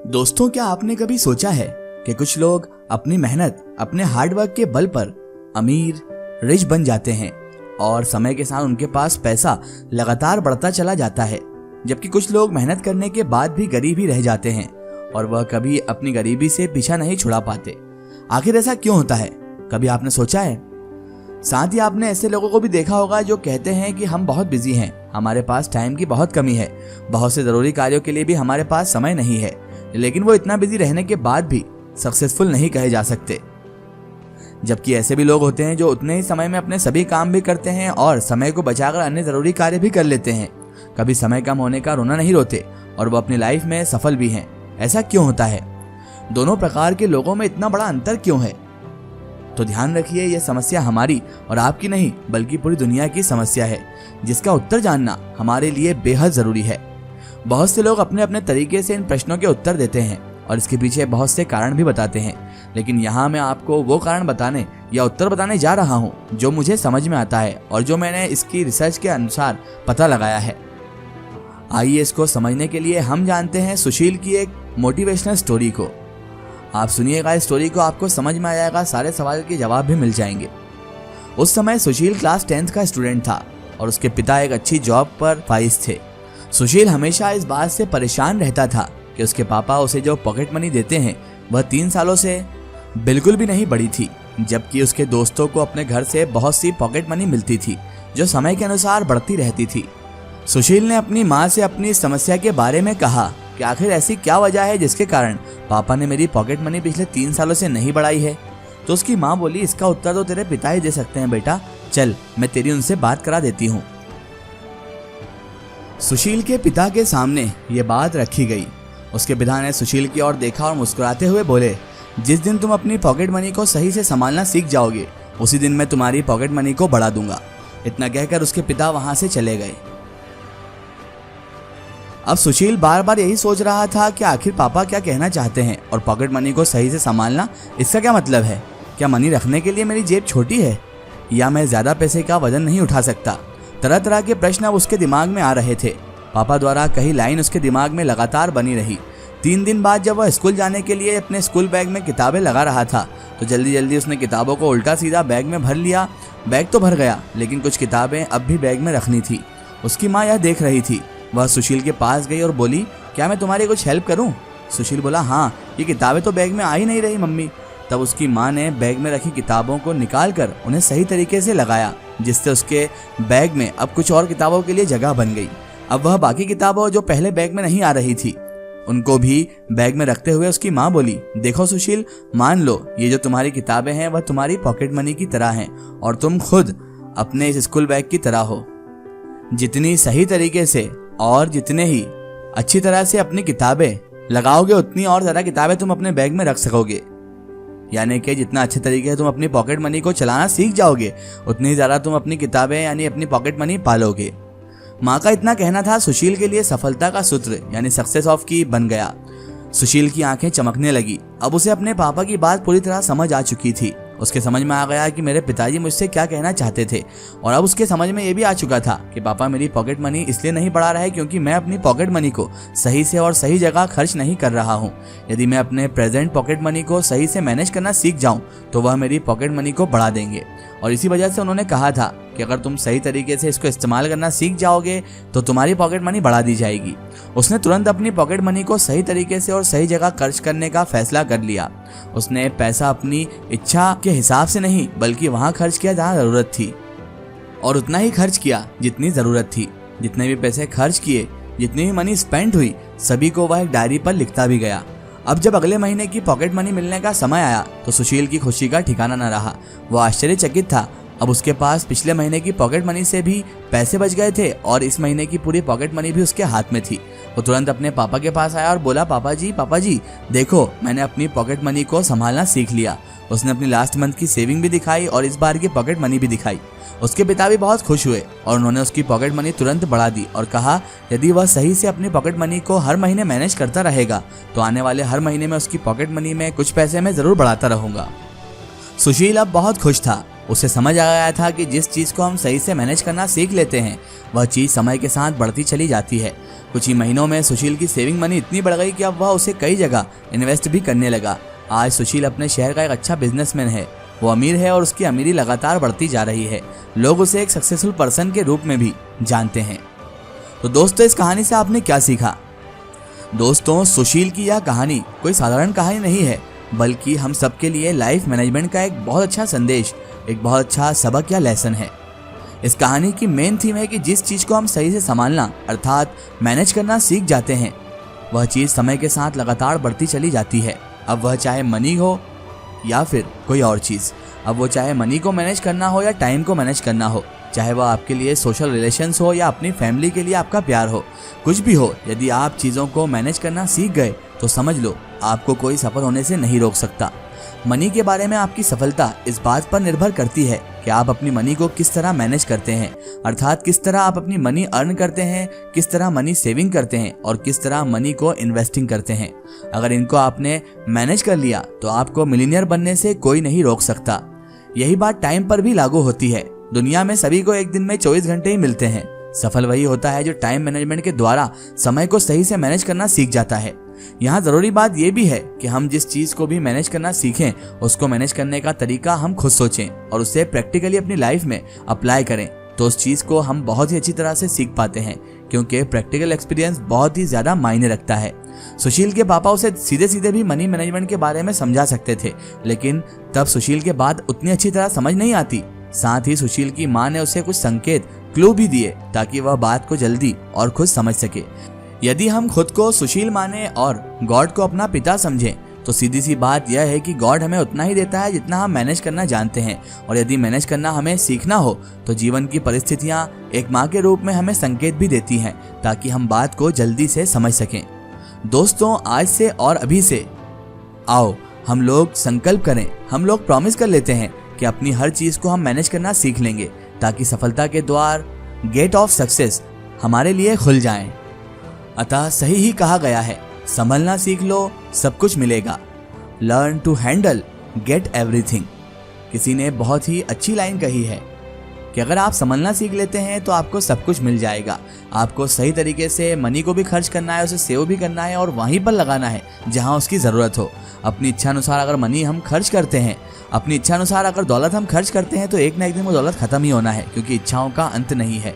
दोस्तों, क्या आपने कभी सोचा है कि कुछ लोग अपनी मेहनत, अपने हार्डवर्क के बल पर अमीर, रिच बन जाते हैं और समय के साथ उनके पास पैसा लगातार बढ़ता चला जाता है, जबकि कुछ लोग मेहनत करने के बाद भी गरीब ही रह जाते हैं और वह कभी अपनी गरीबी से पीछा नहीं छुड़ा पाते। आखिर ऐसा क्यों होता है? कभी आपने सोचा है? साथ ही आपने ऐसे लोगों को भी देखा होगा जो कहते हैं कि हम बहुत बिजी हैं, हमारे पास टाइम की बहुत कमी है, बहुत से जरूरी कार्यों के लिए भी हमारे पास समय नहीं है, लेकिन वो इतना बिजी रहने के बाद भी सक्सेसफुल नहीं कहे जा सकते। जबकि ऐसे भी लोग होते हैं जो उतने ही समय में अपने सभी काम भी करते हैं और समय को बचाकर अन्य जरूरी कार्य भी कर लेते हैं। कभी समय कम होने का रोना नहीं रोते और वो अपनी लाइफ में सफल भी हैं। ऐसा क्यों होता है? दोनों प्रकार के लोगों में इतना बड़ा अंतर क्यों है? तो ध्यान रखिए, यह समस्या हमारी और आपकी नहीं बल्कि पूरी दुनिया की समस्या है, जिसका उत्तर जानना हमारे लिए बेहद जरूरी है। बहुत से लोग अपने अपने तरीके से इन प्रश्नों के उत्तर देते हैं और इसके पीछे बहुत से कारण भी बताते हैं, लेकिन यहाँ मैं आपको वो कारण बताने या उत्तर बताने जा रहा हूँ जो मुझे समझ में आता है और जो मैंने इसकी रिसर्च के अनुसार पता लगाया है। आइए इसको समझने के लिए हम जानते हैं सुशील की एक मोटिवेशनल स्टोरी को। आप सुनिएगा इस स्टोरी को, आपको समझ में आ जाएगा, सारे सवाल के जवाब भी मिल जाएंगे। उस समय सुशील क्लास 10th का स्टूडेंट था और उसके पिता एक अच्छी जॉब पर फाइज थे। सुशील हमेशा इस बात से परेशान रहता था कि उसके पापा उसे जो पॉकेट मनी देते हैं वह 3 सालों से बिल्कुल भी नहीं बढ़ी थी, जबकि उसके दोस्तों को अपने घर से बहुत सी पॉकेट मनी मिलती थी जो समय के अनुसार बढ़ती रहती थी। सुशील ने अपनी माँ से अपनी इस समस्या के बारे में कहा कि आखिर ऐसी क्या वजह है जिसके कारण पापा ने मेरी पॉकेट मनी पिछले 3 सालों से नहीं बढ़ाई है। तो उसकी माँ बोली, इसका उत्तर तो तेरे पिता ही दे सकते हैं बेटा, चल मैं तेरी उनसे बात करा देती हूँ। सुशील के पिता के सामने ये बात रखी गई। उसके पिता ने सुशील की ओर देखा और मुस्कुराते हुए बोले, जिस दिन तुम अपनी पॉकेट मनी को सही से संभालना सीख जाओगे उसी दिन मैं तुम्हारी पॉकेट मनी को बढ़ा दूंगा। इतना कहकर उसके पिता वहां से चले गए। अब सुशील बार बार यही सोच रहा था कि आखिर पापा क्या कहना चाहते हैं और पॉकेट मनी को सही से संभालना, इसका क्या मतलब है? क्या मनी रखने के लिए मेरी जेब छोटी है या मैं ज्यादा पैसे का वजन नहीं उठा सकता? तरह तरह के प्रश्न अब उसके दिमाग में आ रहे थे। पापा द्वारा कही लाइन उसके दिमाग में लगातार बनी रही। 3 दिन बाद जब वह स्कूल जाने के लिए अपने स्कूल बैग में किताबें लगा रहा था तो जल्दी जल्दी उसने किताबों को उल्टा सीधा बैग में भर लिया। बैग तो भर गया लेकिन कुछ किताबें अब भी बैग में रखनी थी। उसकी माँ यह देख रही थी। वह सुशील के पास गई और बोली, क्या मैं तुम्हारी कुछ हेल्प करूं? सुशील बोला, हाँ, ये किताबें तो बैग में आ ही नहीं रही मम्मी। तब उसकी माँ ने बैग में रखी किताबों को निकालकर उन्हें सही तरीके से लगाया, जिससे उसके बैग में अब कुछ और किताबों के लिए जगह बन गई। अब वह बाकी किताबों जो पहले बैग में नहीं आ रही थी उनको भी बैग में रखते हुए उसकी माँ बोली, देखो सुशील, मान लो ये जो तुम्हारी किताबें हैं वह तुम्हारी पॉकेट मनी की तरह हैं और तुम खुद अपने इस स्कूल बैग की तरह हो। जितनी सही तरीके से और जितने ही अच्छी तरह से अपनी किताबें लगाओगे उतनी और ज्यादा किताबें तुम अपने बैग में रख सकोगे। यानी कि जितना अच्छे तरीके से तुम अपनी पॉकेट मनी को चलाना सीख जाओगे उतनी ही ज्यादा तुम अपनी किताबें यानी अपनी पॉकेट मनी पालोगे। माँ का इतना कहना था सुशील के लिए सफलता का सूत्र यानी सक्सेस ऑफ की बन गया। सुशील की आंखें चमकने लगी। अब उसे अपने पापा की बात पूरी तरह समझ आ चुकी थी। उसके समझ में आ गया कि मेरे पिताजी मुझसे क्या कहना चाहते थे और अब उसके समझ में ये भी आ चुका था कि पापा मेरी पॉकेट मनी इसलिए नहीं बढ़ा रहे क्योंकि मैं अपनी पॉकेट मनी को सही से और सही जगह खर्च नहीं कर रहा हूँ। यदि मैं अपने प्रेजेंट पॉकेट मनी को सही से मैनेज करना सीख जाऊँ तो वह मेरी पॉकेट मनी को बढ़ा देंगे। और इसी वजह से उन्होंने कहा था कि अगर तुम सही तरीके से इसको इस्तेमाल करना सीख जाओगे तो तुम्हारी पॉकेट मनी बढ़ा दी जाएगी। उसने तुरंत अपनी पॉकेट मनी को सही तरीके से और सही जगह खर्च करने का फैसला कर लिया। उसने पैसा अपनी इच्छा के हिसाब से नहीं बल्कि वहां खर्च किया जहां जरूरत थी और उतना ही खर्च किया जितनी जरूरत थी। जितने भी पैसे खर्च किए, जितनी भी मनी स्पेंड हुई, सभी को वह एक डायरी पर लिखता भी गया। अब जब अगले महीने की पॉकेट मनी मिलने का समय आया तो सुशील की खुशी का ठिकाना न रहा। वो आश्चर्यचकित था। अब उसके पास पिछले महीने की पॉकेट मनी से भी पैसे बच गए थे और इस महीने की पूरी पॉकेट मनी भी उसके हाथ में थी। वो तुरंत अपने पापा के पास आया और बोला, पापा जी देखो, मैंने अपनी पॉकेट मनी को संभालना सीख लिया। उसने अपनी लास्ट मंथ की सेविंग भी दिखाई और इस बार की पॉकेट मनी भी दिखाई। उसके पिता भी बहुत खुश हुए और उन्होंने उसकी पॉकेट मनी तुरंत बढ़ा दी और कहा, यदि वह सही से अपनी पॉकेट मनी को हर महीने मैनेज करता रहेगा तो आने वाले हर महीने में उसकी पॉकेट मनी में कुछ पैसे मैं जरूर बढ़ाता रहूंगा। सुशील अब बहुत खुश था। उसे समझ आ गया था कि जिस चीज को हम सही से मैनेज करना सीख लेते हैं वह चीज़ समय के साथ बढ़ती चली जाती है। कुछ ही महीनों में सुशील की सेविंग मनी इतनी बढ़ गई कि अब वह उसे कई जगह इन्वेस्ट भी करने लगा। आज सुशील अपने शहर का एक अच्छा बिजनेसमैन है। वो अमीर है और उसकी अमीरी लगातार बढ़ती जा रही है। लोग उसे एक सक्सेसफुल पर्सन के रूप में भी जानते हैं। तो दोस्तों, इस कहानी से आपने क्या सीखा? दोस्तों, सुशील की यह कहानी कोई साधारण कहानी नहीं है, बल्कि हम सबके लिए लाइफ मैनेजमेंट का एक बहुत अच्छा संदेश, एक बहुत अच्छा सबक या लेसन है। इस कहानी की मेन थीम है कि जिस चीज़ को हम सही से संभालना अर्थात मैनेज करना सीख जाते हैं, वह चीज़ समय के साथ लगातार बढ़ती चली जाती है। अब वह चाहे मनी हो या फिर कोई और चीज़, अब वो चाहे मनी को मैनेज करना हो या टाइम को मैनेज करना हो, चाहे वह आपके लिए सोशल रिलेशंस हो या अपनी फैमिली के लिए आपका प्यार हो, कुछ भी हो, यदि आप चीज़ों को मैनेज करना सीख गए तो समझ लो आपको कोई सफल होने से नहीं रोक सकता। मनी के बारे में आपकी सफलता इस बात पर निर्भर करती है कि आप अपनी मनी को किस तरह मैनेज करते हैं, अर्थात किस तरह आप अपनी मनी अर्न करते हैं, किस तरह मनी सेविंग करते हैं और किस तरह मनी को इन्वेस्टिंग करते हैं। अगर इनको आपने मैनेज कर लिया तो आपको मिलीनियर बनने से कोई नहीं रोक सकता। यही बात टाइम पर भी लागू होती है। दुनिया में सभी को एक दिन में 24 घंटे ही मिलते हैं। सफल वही होता है जो टाइम मैनेजमेंट के द्वारा समय को सही से मैनेज करना सीख जाता है। यहाँ जरूरी बात यह भी है कि हम जिस चीज को भी मैनेज करना सीखें, उसको मैनेज करने का तरीका हम खुद सोचें और उसे प्रैक्टिकली अपनी लाइफ में अप्लाई करें, तो उस चीज को हम बहुत ही अच्छी तरह से सीख पाते हैं, क्योंकि प्रैक्टिकल एक्सपीरियंस बहुत ही ज्यादा मायने रखता है। सुशील के पापा उसे सीधे सीधे भी मनी मैनेजमेंट के बारे में समझा सकते थे, लेकिन तब सुशील के बात उतनी अच्छी तरह समझ नहीं आती। साथ ही सुशील की माँ ने उसे कुछ संकेत, क्लू भी दिए ताकि वह बात को जल्दी और खुद समझ सके। यदि हम खुद को सुशील माने और गॉड को अपना पिता समझें, तो सीधी सी बात यह है कि गॉड हमें उतना ही देता है जितना हम मैनेज करना जानते हैं, और यदि मैनेज करना हमें सीखना हो तो जीवन की परिस्थितियां एक माँ के रूप में हमें संकेत भी देती हैं ताकि हम बात को जल्दी से समझ सकें। दोस्तों, आज से और अभी से आओ हम लोग संकल्प करें, हम लोग प्रॉमिस कर लेते हैं कि अपनी हर चीज को हम मैनेज करना सीख लेंगे ताकि सफलता के द्वार, गेट ऑफ सक्सेस हमारे लिए खुल जाएं। अतः सही ही कहा गया है, संभलना सीख लो, सब कुछ मिलेगा। Learn to handle, get everything. किसी ने बहुत ही अच्छी लाइन कही है कि अगर आप संभलना सीख लेते हैं तो आपको सब कुछ मिल जाएगा। आपको सही तरीके से मनी को भी खर्च करना है, उसे सेव भी करना है और वहीं पर लगाना है जहां उसकी ज़रूरत हो। अपनी इच्छा अनुसार अगर मनी हम खर्च करते हैं, अपनी इच्छा अनुसार अगर दौलत हम खर्च करते हैं, तो एक ना एक दिन वो दौलत खत्म ही होना है, क्योंकि इच्छाओं का अंत नहीं है।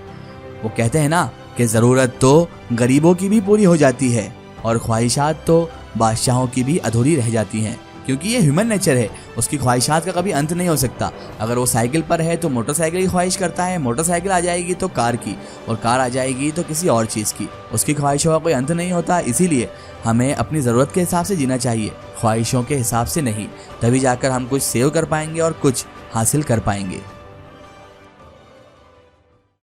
वो कहते हैं ना कि ज़रूरत तो गरीबों की भी पूरी हो जाती है और ख्वाहिशात तो बादशाहों की भी अधूरी रह जाती हैं, क्योंकि ये ह्यूमन नेचर है। उसकी ख्वाहिशात का कभी अंत नहीं हो सकता। अगर वो साइकिल पर है तो मोटरसाइकिल की ख्वाहिश करता है, मोटरसाइकिल आ जाएगी तो कार की, और कार आ जाएगी तो किसी और चीज़ की। उसकी ख्वाहिशों का कोई अंत नहीं होता। इसीलिए हमें अपनी ज़रूरत के हिसाब से जीना चाहिए, ख्वाहिशों के हिसाब से नहीं। तभी जाकर हम कुछ सेव कर पाएंगे और कुछ हासिल कर पाएंगे।